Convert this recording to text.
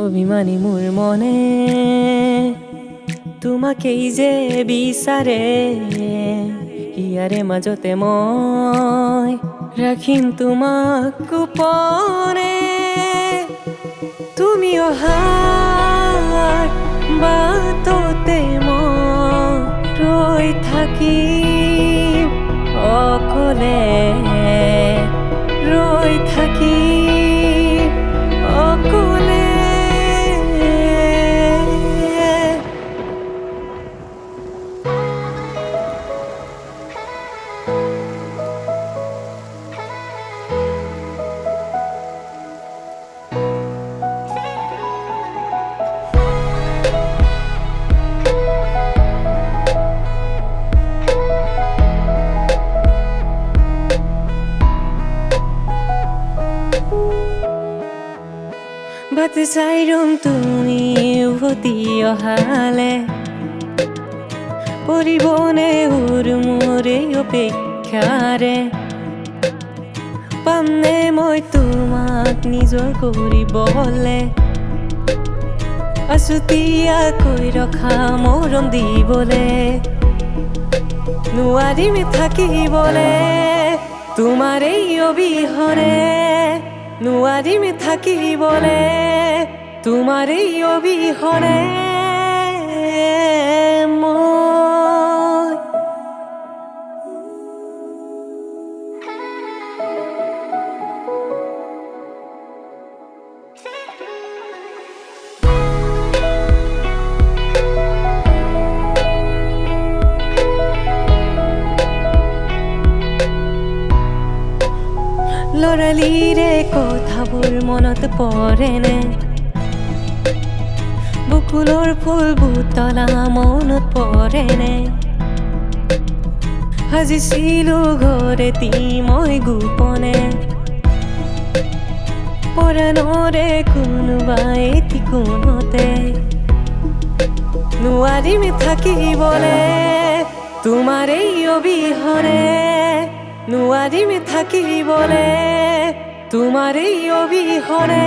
অভিমানী মোৰ মনে তোমাকেই যে বিচাৰে ইয়াৰে মাজতে মই ৰাখিম তোমাক গোপনে তুমি অহাৰ বাটতে মই ৰৈ থাকিম অকলে ৰৈ থাকিম অকলে বাট চাই ৰম তুমি উভতি অহালে পৰিবনে মোৰ অপেক্ষাৰে পামনে মই তোমাক নিজৰ কৰিবলে আছুতীয়াকৈ ৰখা মৰম দিবলে নোৱাৰিম থাকিবলে তোমাৰ এই অবিহনে নোৱাৰিম থাকিবলে তোমাৰ এই অবিহনে মই লৰালিৰে কথাবোৰ মনত পৰেনে বকুলৰ ফুল বুটলা মনত পৰেনে সাজিছিলো ঘৰেতি মই গোপনে পৰাণৰে কোনোবা এটি কোণতে নোৱাৰিম থাকিবলে তোমাৰ এই অবিহনে নোৱাৰিম থাকিবলে তোমাৰ এই অবিহনে